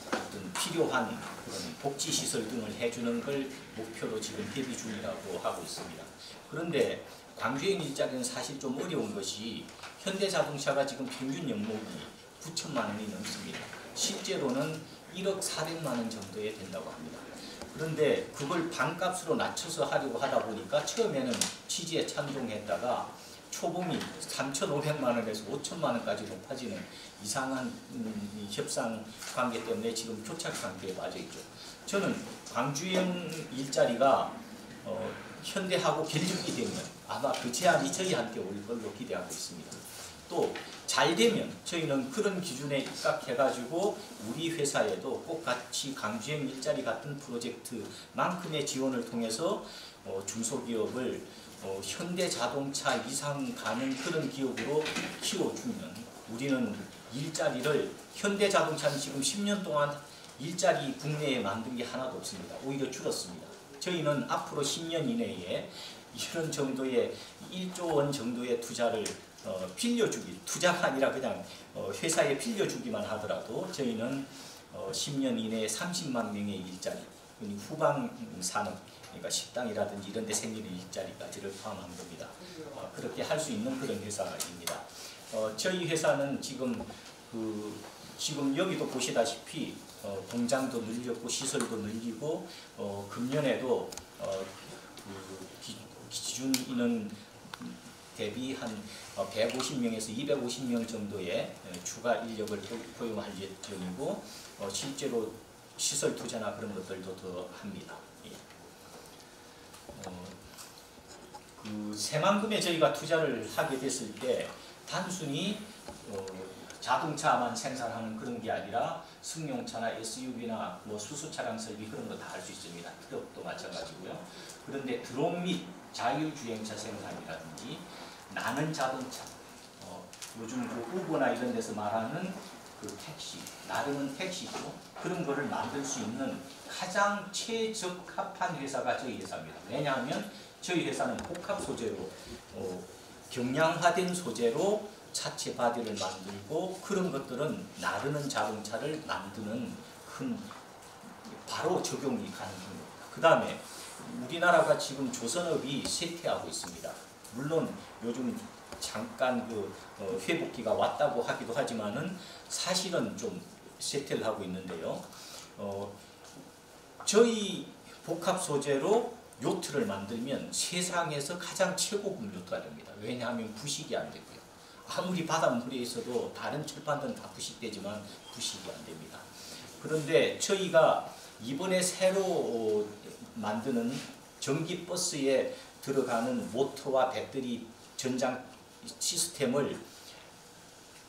어떤 필요한 그런 복지시설 등을 해주는 걸 목표로 지금 대비 중이라고 하고 있습니다. 그런데 광주행 일자리는 사실 좀 어려운 것이 현대자동차가 지금 평균 연봉이 9천만 원이 넘습니다. 실제로는 1억 400만 원 정도에 된다고 합니다. 그런데 그걸 반값으로 낮춰서 하려고 하다 보니까 처음에는 취지에 찬동했다가 초봉이 3,500만 원에서 5천만 원까지 높아지는 이상한 협상 관계 때문에 지금 교착 상태에 빠져 있죠. 저는 광주형 일자리가 현대하고 결집이 되면 아마 그 제안이 저희한테 올 걸로 기대하고 있습니다. 또 잘 되면 저희는 그런 기준에 입각해가지고 우리 회사에도 꼭 같이 광주형 일자리 같은 프로젝트만큼의 지원을 통해서 중소기업을 현대자동차 이상 가는 그런 기업으로 키워주면 우리는 일자리를 현대자동차는 지금 10년 동안 일자리 국내에 만든 게 하나도 없습니다. 오히려 줄었습니다. 저희는 앞으로 10년 이내에 이런 정도의 1조 원 정도의 투자를 빌려주기, 투자가 아니라 그냥 회사에 빌려주기만 하더라도 저희는 10년 이내에 30만 명의 일자리, 후방 산업, 그러니까 식당이라든지 이런 데 생기는 일자리까지를 포함한 겁니다. 그렇게 할 수 있는 그런 회사입니다. 저희 회사는 지금 여기도 보시다시피 공장도 늘렸고 시설도 늘리고 금년에도 기준 인원 대비 한 150명에서 250명 정도의 추가 인력을 포용할 예정이고 실제로 시설 투자나 그런 것들도 더 합니다. 그 새만금에 저희가 투자를 하게 됐을 때 단순히 자동차만 생산하는 그런 게 아니라 승용차나 SUV나 뭐 수소차량 설비 그런 거 다 할 수 있습니다. 트럭도 마찬가지고요. 그런데 드론 및 자율주행차 생산이라든지 나는 자동차, 요즘 그 우버나 이런 데서 말하는 그 택시, 나르는 택시죠. 그런 거를 만들 수 있는 가장 최적합한 회사가 저희 회사입니다. 왜냐하면 저희 회사는 복합 소재로 경량화된 소재로 차체 바디를 만들고 그런 것들은 나르는 자동차를 만드는 큰 바로 적용이 가능합니다. 그 다음에 우리나라가 지금 조선업이 쇠퇴하고 있습니다. 물론 요즘 잠깐 그 회복기가 왔다고 하기도 하지만은 사실은 좀 쇠퇴를 하고 있는데요. 저희 복합 소재로 요트를 만들면 세상에서 가장 최고급 요트가 됩니다. 왜냐하면 부식이 안 되고요. 아무리 바닷물에 있어도 다른 철판들은 다 부식되지만 부식이 안 됩니다. 그런데 저희가 이번에 새로 만드는 전기버스에 들어가는 모터와 배터리 전장 시스템을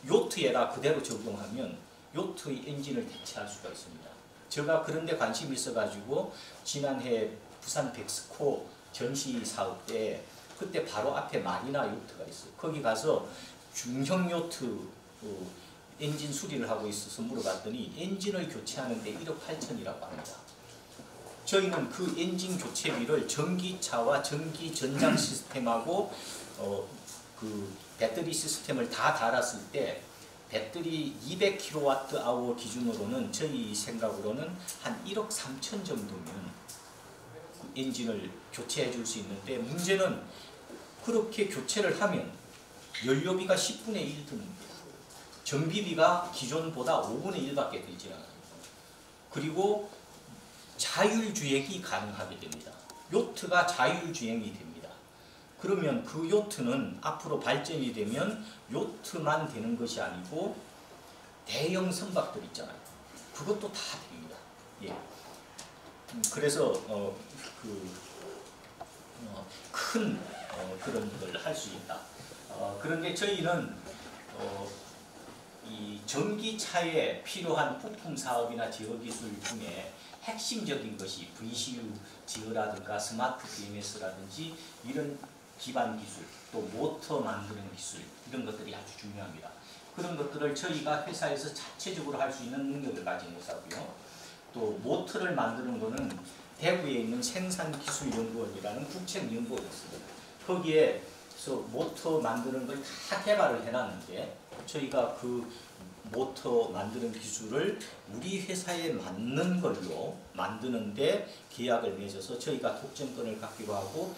요트에다 그대로 적용하면 요트의 엔진을 대체할 수가 있습니다. 제가 그런 데 관심이 있어가지고 지난해 부산 백스코 전시 사업 때 그때 바로 앞에 마리나 요트가 있어요. 거기 가서 중형 요트 엔진 수리를 하고 있어서 물어봤더니 엔진을 교체하는데 1억 8천이라고 합니다. 저희는 그 엔진 교체비를 전기차와 전기 전장 시스템하고 그 배터리 시스템을 다 달았을 때 배터리 200kWh 기준으로는 저희 생각으로는 한 1억 3천 정도면 그 엔진을 교체해 줄 수 있는데 문제는 그렇게 교체를 하면 연료비가 10분의 1 듭니다. 정비비가 기존보다 5분의 1밖에 들지 않아요. 그리고 자율주행이 가능하게 됩니다. 요트가 자율주행이 됩니다. 그러면 그 요트는 앞으로 발전이 되면 요트만 되는 것이 아니고 대형 선박들 있잖아요. 그것도 다 됩니다. 예. 그래서 큰 그런 걸 할 수 있다. 그런데 저희는 이 전기차에 필요한 부품 사업이나 제어 기술 중에 핵심적인 것이 VCU 제어라든가 스마트 BMS라든지 이런 기반 기술, 또 모터 만드는 기술 이런 것들이 아주 중요합니다. 그런 것들을 저희가 회사에서 자체적으로 할 수 있는 능력을 가진 회사고요. 또 모터를 만드는 거는 대구에 있는 생산기술연구원이라는 국책연구원이 있습니다. 거기에서 모터 만드는 걸 다 개발을 해놨는데 저희가 그 모터 만드는 기술을 우리 회사에 맞는 걸로 만드는데 계약을 맺어서 저희가 독점권을 갖기로 하고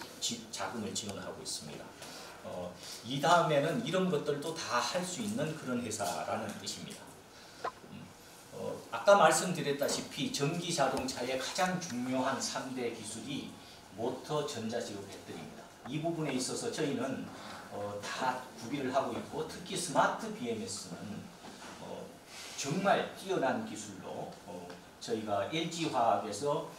자금을 지원하고 있습니다. 이 다음에는 이런 것들도 다 할 수 있는 그런 회사라는 뜻입니다. 아까 말씀드렸다시피 전기 자동차의 가장 중요한 3대 기술이 모터, 전자제어, 배터리입니다. 이 부분에 있어서 저희는 다 구비를 하고 있고 특히 스마트 BMS는 정말 뛰어난 기술로 저희가 LG화학에서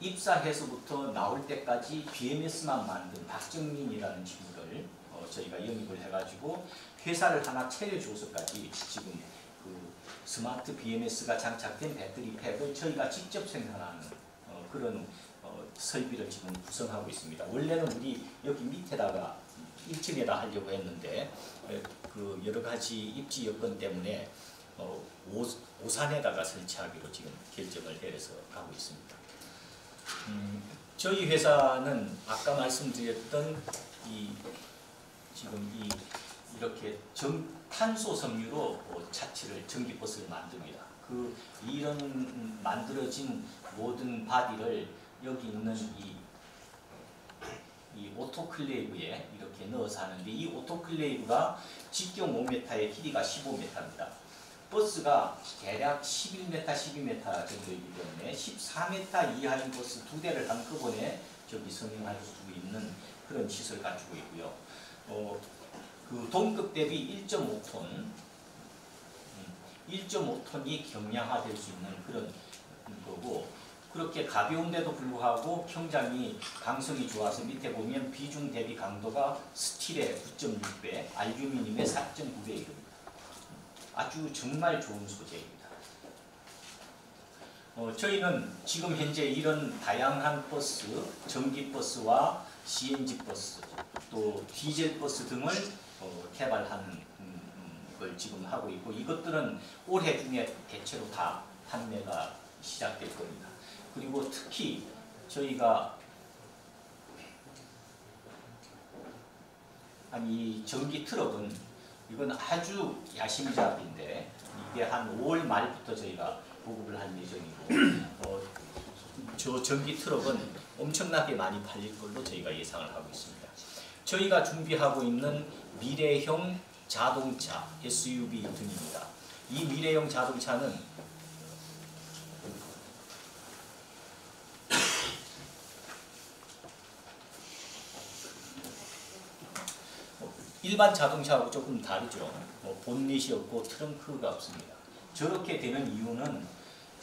입사해서부터 나올 때까지 BMS만 만든 박정민이라는 친구를 저희가 영입을 해가지고 회사를 하나 차려줘서까지 지금 그 스마트 BMS가 장착된 배터리 팩을 저희가 직접 생산하는 그런 설비를 지금 구성하고 있습니다. 원래는 우리 여기 밑에다가 1층에다 하려고 했는데 그 여러 가지 입지 여건 때문에 오산에다가 설치하기로 지금 결정을 해서 가고 있습니다. 저희 회사는 아까 말씀드렸던 지금 이렇게 탄소 섬유로 자체를 전기버스를 만듭니다. 이런 만들어진 모든 바디를 여기 있는 이 오토클레이브에 이렇게 넣어서 하는데 이 오토클레이브가 직경 5m에 길이가 15m입니다. 버스가 대략 11m, 12m 정도이기 때문에 14m 이하인 버스 2대를 한꺼번에 저기 성행할 수 있는 그런 시설을 갖추고 있고요. 그 동급 대비 1.5톤, 1.5톤이 경량화될 수 있는 그런 거고 그렇게 가벼운데도 불구하고 형장이 강성이 좋아서 밑에 보면 비중 대비 강도가 스틸의 9.6배, 알루미늄의 4.9배입니다. 아주 정말 좋은 소재입니다. 저희는 지금 현재 이런 다양한 버스, 전기버스와 CNG버스, 또 디젤버스 등을 개발하는 걸 지금 하고 있고 이것들은 올해 중에 대체로 다 판매가 시작될 겁니다. 그리고 특히 저희가 이 전기 트럭은 이건 아주 야심작인데 이게 한 5월 말부터 저희가 보급을 할 예정이고 저 전기 트럭은 엄청나게 많이 팔릴 걸로 저희가 예상을 하고 있습니다. 저희가 준비하고 있는 미래형 자동차 SUV 등입니다. 이 미래형 자동차는 일반 자동차하고 조금 다르죠. 뭐 본닛이 없고 트렁크가 없습니다. 저렇게 되는 이유는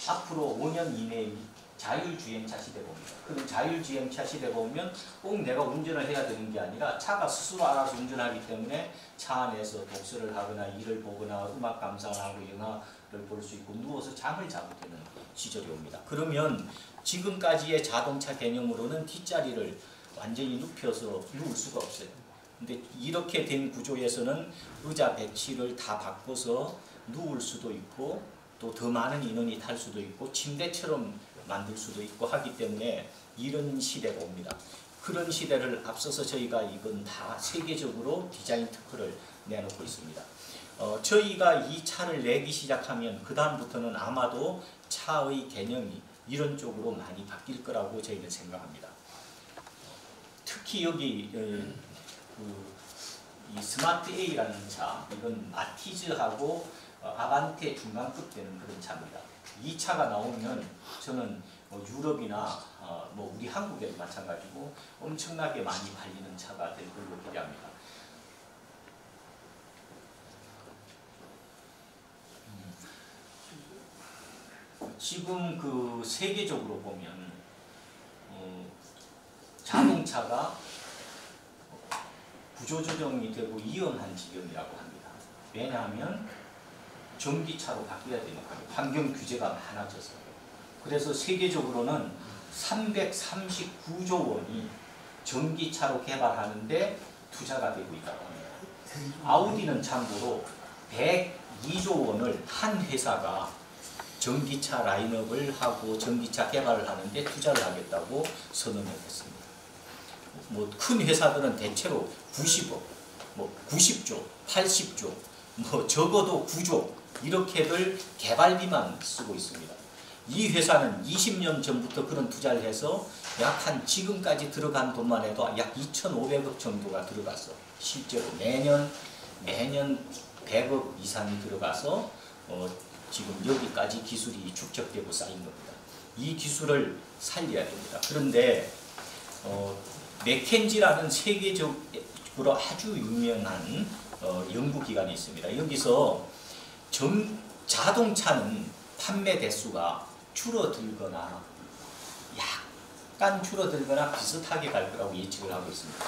앞으로 5년 이내에 자율주행차 시대가 옵니다. 그럼 자율주행차 시대가 오면 꼭 내가 운전을 해야 되는 게 아니라 차가 스스로 알아서 운전하기 때문에 차 안에서 독서를 하거나 일을 보거나 음악 감상을 하고 영화를 볼 수 있고 누워서 잠을 자도 되는 시절이 옵니다. 그러면 지금까지의 자동차 개념으로는 뒷자리를 완전히 눕혀서 누울 수가 없어요. 근데 이렇게 된 구조에서는 의자 배치를 다 바꿔서 누울 수도 있고 또 더 많은 인원이 탈 수도 있고 침대처럼 만들 수도 있고 하기 때문에 이런 시대가 옵니다. 그런 시대를 앞서서 저희가 이건 다 세계적으로 디자인 특허를 내놓고 있습니다. 저희가 이 차를 내기 시작하면 그 다음부터는 아마도 차의 개념이 이런 쪽으로 많이 바뀔 거라고 저희는 생각합니다. 특히 여기 이 스마트 A라는 차, 이건 마티즈하고 아반떼 중간급 되는 그런 차입니다. 이 차가 나오면 저는 유럽이나 우리 한국에도 마찬가지고 엄청나게 많이 팔리는 차가 될 걸로 기대합니다. 지금 그 세계적으로 보면 자동차가 구조조정이 되고 위험한 지경이라고 합니다. 왜냐하면 전기차로 바뀌어야 되는 거예요. 환경 규제가 많아져서. 그래서 세계적으로는 339조 원이 전기차로 개발하는데 투자가 되고 있다고 합니다. 아우디는 참고로 102조 원을 한 회사가 전기차 라인업을 하고 전기차 개발을 하는데 투자를 하겠다고 선언을 했습니다. 뭐 큰 회사들은 대체로 90억, 90조, 80조, 적어도 9조 이렇게들 개발비만 쓰고 있습니다. 이 회사는 20년 전부터 그런 투자를 해서 약 한 지금까지 들어간 돈만 해도 약 2,500억 정도가 들어가서 실제로 매년 100억 이상이 들어가서 지금 여기까지 기술이 축적되고 쌓인 겁니다. 이 기술을 살려야 됩니다. 그런데 맥켄지라는 세계적으로 아주 유명한 연구기관이 있습니다. 여기서 자동차는 판매 대수가 줄어들거나 약간 줄어들거나 비슷하게 갈 거라고 예측을 하고 있습니다.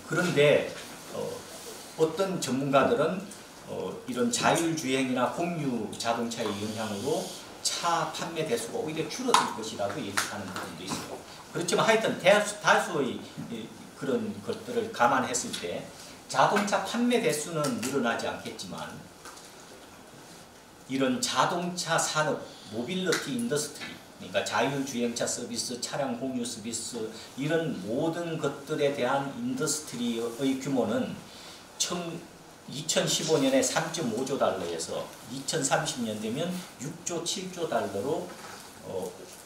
그런데 어떤 전문가들은 이런 자율주행이나 공유 자동차의 영향으로 차 판매 대수가 오히려 줄어들 것이라고 예측하는 부분도 있어요. 그렇지만 하여튼 다수의 그런 것들을 감안했을 때 자동차 판매 대수는 늘어나지 않겠지만 이런 자동차 산업, 모빌리티 인더스트리, 그러니까 자율주행차 서비스, 차량 공유 서비스 이런 모든 것들에 대한 인더스트리의 규모는 2015년에 3.5조 달러에서 2030년 되면 6조, 7조 달러로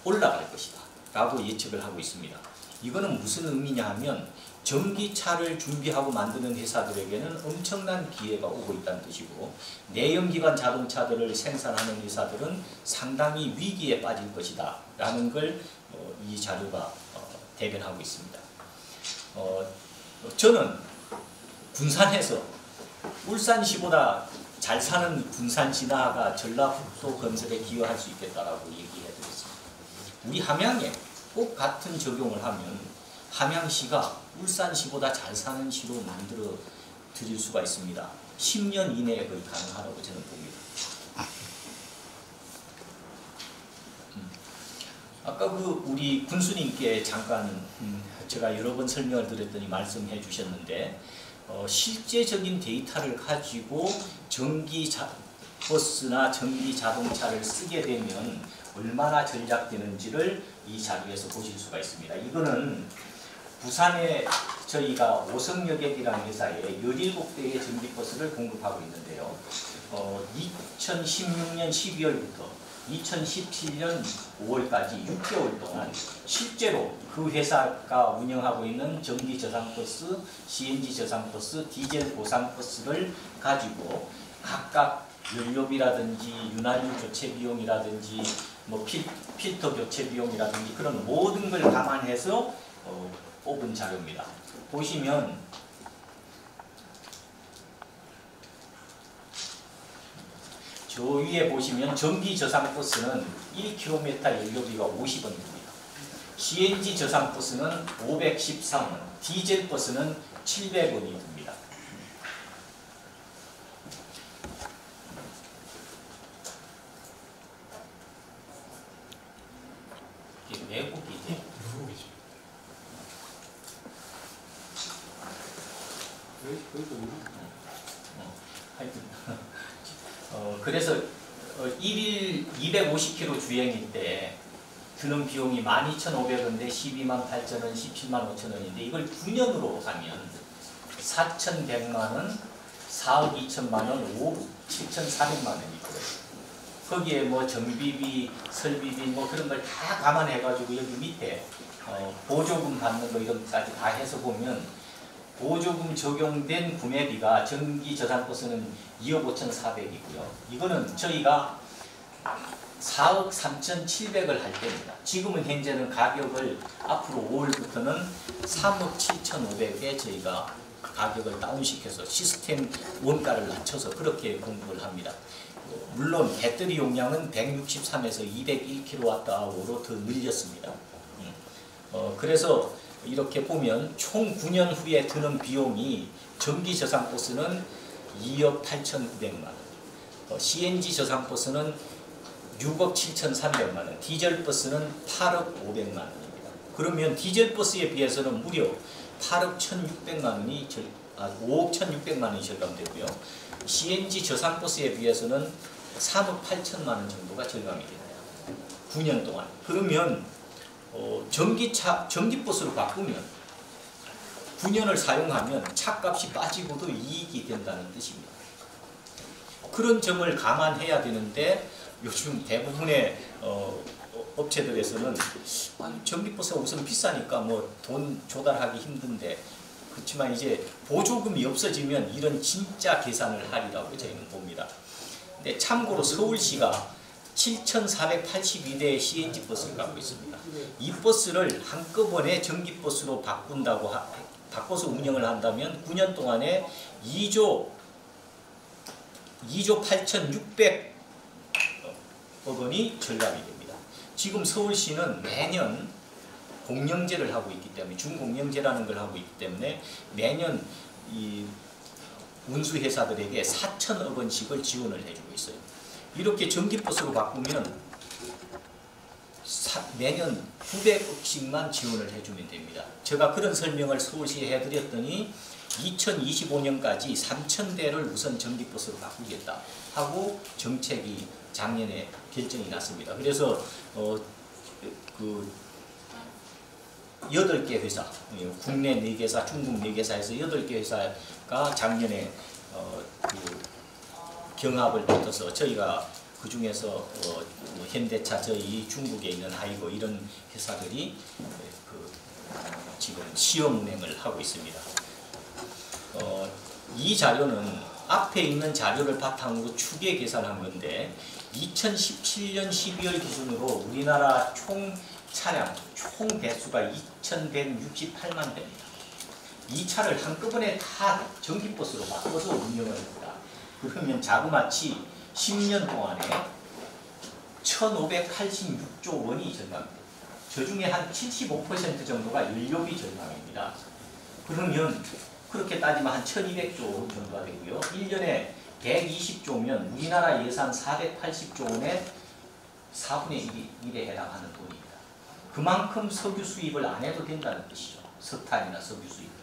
올라갈 것이다 라고 예측을 하고 있습니다. 이거는 무슨 의미냐 하면 전기차를 준비하고 만드는 회사들에게는 엄청난 기회가 오고 있다는 뜻이고 내연기관 자동차들을 생산하는 회사들은 상당히 위기에 빠질 것이다 라는 걸 이 자료가 대변하고 있습니다. 저는 군산에서 울산시보다 잘 사는 군산 진화가 전라북도 건설에 기여할 수 있겠다라고 얘기해 드렸습니다. 우리 함양에 꼭 같은 적용을 하면 함양시가 울산시보다 잘 사는 시로 만들어 드릴 수가 있습니다. 10년 이내에 거의 가능하다고 저는 봅니다. 아까 우리 군수님께 잠깐 제가 여러 번 설명을 드렸더니 말씀해 주셨는데 실제적인 데이터를 가지고 전기 버스나 전기 자동차를 쓰게 되면 얼마나 절약되는지를 이 자료에서 보실 수가 있습니다. 이거는 부산에 저희가 오성여객이라는 회사에 17대의 전기버스를 공급하고 있는데요. 2016년 12월부터 2017년 5월까지 6개월 동안 실제로 그 회사가 운영하고 있는 전기 저상버스, CNG 저상버스, 디젤 보상버스를 가지고 각각 연료비라든지 윤활유 교체 비용이라든지 필터 교체 비용이라든지 그런 모든 걸 감안해서 뽑은 자료입니다. 보시면 저 위에 보시면 전기 저상 버스는 1km 연료비가 50원입니다. CNG 저상 버스는 513원, 디젤 버스는 700원이 듭니다. 이게 외국이지? 하여튼 그래서 1일 250km 주행일 때 드는 비용이 12,500원인데 128,000원, 178,500원인데 이걸 9년으로 하면 4,100만원, 4억 2천만원, 5억 7,400만원이고요. 거기에 뭐 정비비, 설비비 뭐 그런 걸 다 감안해가지고 여기 밑에 보조금 받는 거 이런 것까지 다 해서 보면 보조금 적용된 구매비가 전기 저상버스는 2억 5,400이고요. 이거는 저희가 4억 3,700을 할 때입니다. 지금은 현재는 가격을 앞으로 5월부터는 3억 7,500에 저희가 가격을 다운시켜서 시스템 원가를 낮춰서 그렇게 공급을 합니다. 물론 배터리 용량은 163에서 201kWh로 더 늘렸습니다. 그래서 이렇게 보면 총 9년 후에 드는 비용이 전기 저상버스는 2억 8,900만원, CNG 저상버스는 6억 7,300만원, 디젤버스는 8억 500만원입니다. 그러면 디젤버스에 비해서는 무려 8억 1,600만원이 5억 1,600만원이 절감되고요. CNG 저상버스에 비해서는 3억 8천만원 정도가 절감이 됩니다. 9년 동안. 그러면 전기버스로 바꾸면 9년을 사용하면 차값이 빠지고도 이익이 된다는 뜻입니다. 그런 점을 감안해야 되는데 요즘 대부분의 업체들에서는 전기버스가 우선 비싸니까 뭐 돈 조달하기 힘든데 그렇지만 이제 보조금이 없어지면 이런 진짜 계산을 하리라고 저희는 봅니다. 근데 참고로 서울시가 7,482대의 CNG 버스를 갖고 있습니다. 이 버스를 한꺼번에 전기버스로 바꿔서 운영을 한다면 9년 동안에 2조 8,600억 원이 절감이 됩니다. 지금 서울시는 매년 공영제를 하고 있기 때문에 준공영제라는 걸 하고 있기 때문에 매년 이 운수회사들에게 4천억 원씩을 지원을 해주고 있어요. 이렇게 전기버스로 바꾸면 매년 900억씩만 지원을 해주면 됩니다. 제가 그런 설명을 서울시에 해드렸더니 2025년까지 3,000대를 우선 전기버스로 바꾸겠다 하고 정책이 작년에 결정이 났습니다. 그래서 8개 회사, 국내 4개사, 중국 4개사에서 8개 회사가 작년에 경합을 붙어서 저희가 그 중에서 현대차, 저희 중국에 있는 하이고 이런 회사들이 지금 시험 운행을 하고 있습니다. 이 자료는 앞에 있는 자료를 바탕으로 추계 계산한 건데 2017년 12월 기준으로 우리나라 총 차량, 총 대수가 2,168만 대입니다. 이 차를 한꺼번에 다 전기버스로 바꿔서 운영을 합니다. 그러면 자그마치 10년 동안에 1,586조 원이 절감됩니다. 저 중에 한 75% 정도가 연료비 절감입니다. 그러면 그렇게 따지면 한 1,200조 원 정도가 되고요. 1년에 120조면 우리나라 예산 480조 원의 4분의 1에 해당하는 돈입니다. 그만큼 석유 수입을 안 해도 된다는 뜻이죠. 석탄이나 석유 수입을.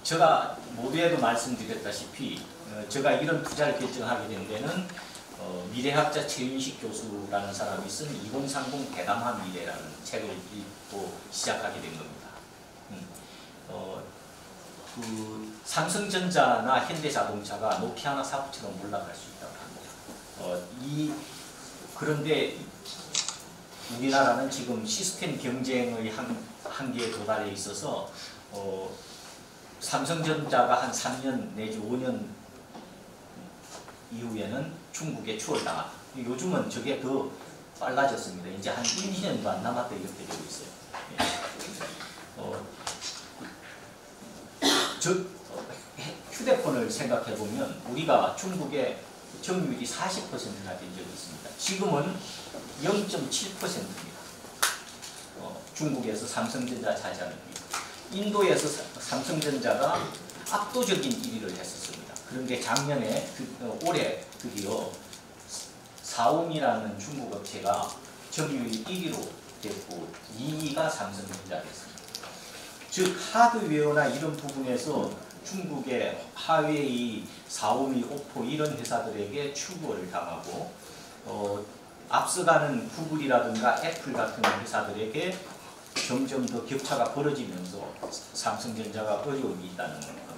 제가 모두에도 말씀드렸다시피 제가 이런 투자를 결정하게 된 데는 미래학자 최윤식 교수라는 사람이 쓴 2030 대담한 미래라는 책을 읽고 시작하게 된 겁니다. 삼성전자나 현대자동차가 노키아나 사업처럼 올라갈 수 있다고 합니다. 그런데 우리나라는 지금 시스템 경쟁의 한계에 도달해 있어서 삼성전자가 한 3년 내지 5년 이후에는 중국에 추월당한다. 요즘은 저게 더 빨라졌습니다. 이제 한 1, 2년도 안 남았다 이렇게 되고 있어요. 휴대폰을 생각해 보면 우리가 중국의 점유율이 40%나 된 적이 있습니다. 지금은 0.7%입니다. 중국에서 삼성전자 차지하는 비율. 인도에서 삼성전자가 압도적인 1위를 했었습니다. 그런데 작년에 올해 드디어 사옴이라는 중국 업체가 점유율 1위로 됐고 2위가 삼성전자 됐습니다. 즉 하드웨어나 이런 부분에서 중국의 화웨이, 사오미, 오포 이런 회사들에게 추구를 당하고 앞서가는 구글이라든가 애플 같은 회사들에게 점점 더 격차가 벌어지면서 삼성전자가 어려움이 있다는 겁니다.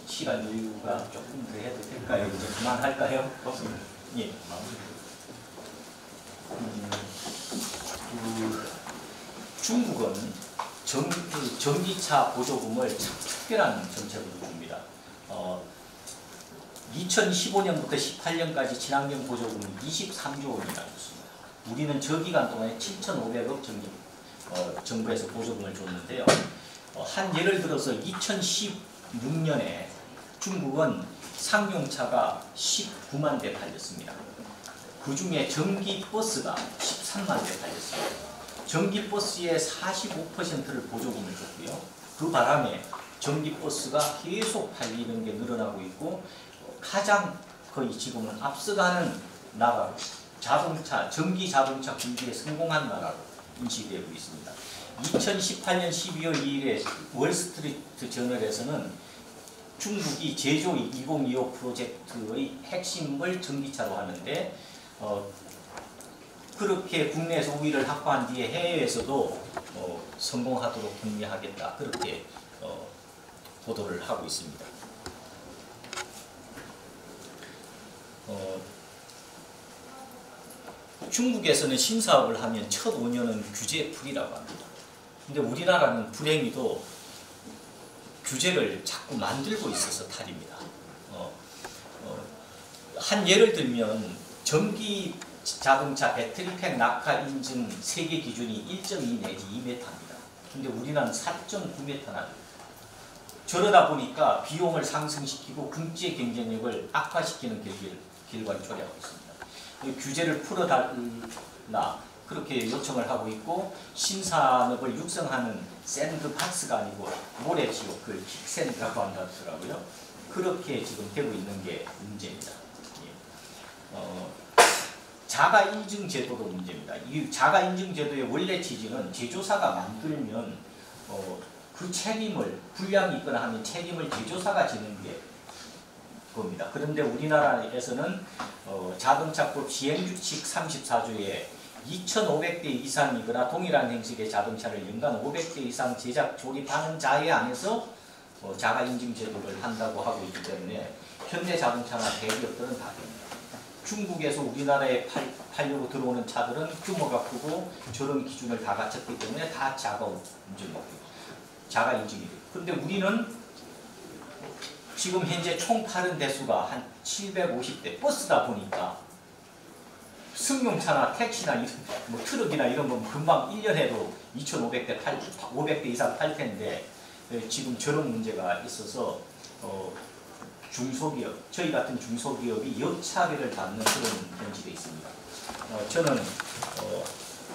시간 여유가 조금 더 해도 될까요? 이제 그만할까요? 예. 중국은 전기차 보조금을 참 특별한 정책으로 줍니다. 2015년부터 18년까지 친환경 보조금이 23조 원이나 줬습니다. 우리는 저 기간 동안에 7,500억 정부에서 보조금을 줬는데요. 한 예를 들어서 2016년에 중국은 상용차가 19만 대 팔렸습니다. 그 중에 전기버스가 13만 대 팔렸습니다. 전기버스의 45%를 보조금을 줬고요. 그 바람에 전기버스가 계속 팔리는 게 늘어나고 있고 가장 거의 지금은 앞서가는 나라로 전기 자동차 분기에 성공한 나라로 인식되고 있습니다. 2018년 12월 2일에 월스트리트 저널에서는 중국이 제조 2025 프로젝트의 핵심을 전기차로 하는데 그렇게 국내에서 우위를 확보한 뒤에 해외에서도 성공하도록 독려하겠다 그렇게 보도를 하고 있습니다. 중국에서는 신사업을 하면 첫 5년은 규제풀이라고 합니다. 근데 우리나라는 불행히도 규제를 자꾸 만들고 있어서 탈입니다. 한 예를 들면 전기 자동차 배터리팩 낙하 인증 세계 기준이 1.2 내지 2m입니다. 근데 우리나라는 4.9m나 됩니다. 저러다 보니까 비용을 상승시키고 국제 경쟁력을 악화시키는 결과를 초래하고 있습니다. 규제를 풀어달라 그렇게 요청을 하고 있고 신산업을 육성하는 샌드박스가 아니고 모래지옥, 그걸 킥샌드라고 한다더라고요. 그렇게 지금 되고 있는 게 문제입니다. 자가인증 제도도 문제입니다. 이 자가인증 제도의 원래 취지는 제조사가 만들면 그 책임을 불량이 있거나 하면 책임을 제조사가 지는 게 겁니다. 그런데 우리나라에서는 자동차법 시행규칙 34조에 2,500대 이상이거나 동일한 형식의 자동차를 연간 500대 이상 제작, 조립하는 자에 안에서 자가인증 제도를 한다고 하고 있기 때문에 현대자동차나 대기업들은 다 됩니다. 중국에서 우리나라에 팔려고 들어오는 차들은 규모가 크고 저런 기준을 다 갖췄기 때문에 다 자가인증이 돼요. 그런데 우리는 지금 현재 총 파는 대수가 한 750대 버스다 보니까 승용차나 택시나 뭐 트럭이나 이런 건 금방 1년에도 2,500대 500대 이상 팔 텐데 지금 저런 문제가 있어서 중소기업, 저희 같은 중소기업이 역차별을 받는 그런 현실이 있습니다. 저는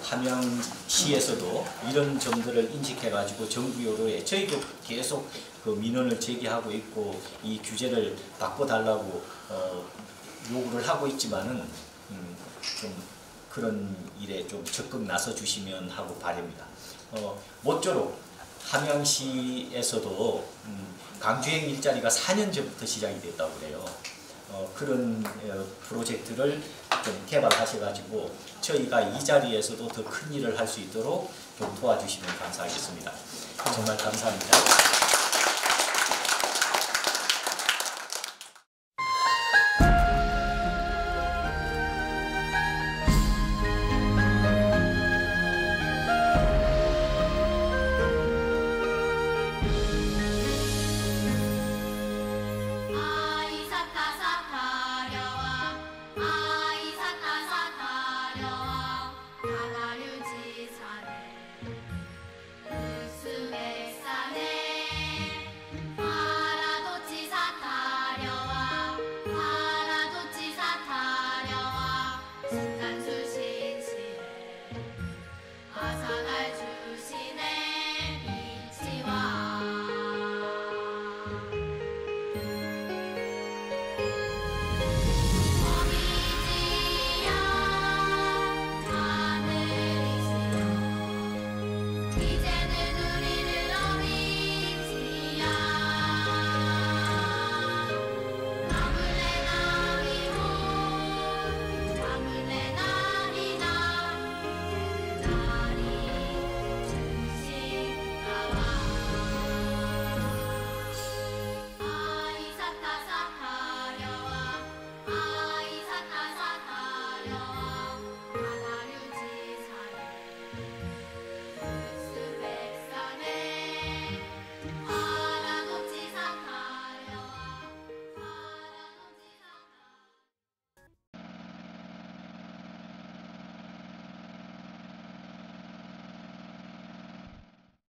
함양시에서도 이런 점들을 인식해가지고 정부요로에 저희도 계속 그 민원을 제기하고 있고 이 규제를 바꿔달라고 요구를 하고 있지만은 좀 그런 일에 좀 적극 나서 주시면 하고 바랍니다. 모쪼록 함양시에서도 강주행 일자리가 4년 전부터 시작이 됐다고 그래요. 그런 프로젝트를 좀 개발하셔가지고 저희가 이 자리에서도 더 큰 일을 할 수 있도록 좀 도와주시면 감사하겠습니다. 정말 감사합니다.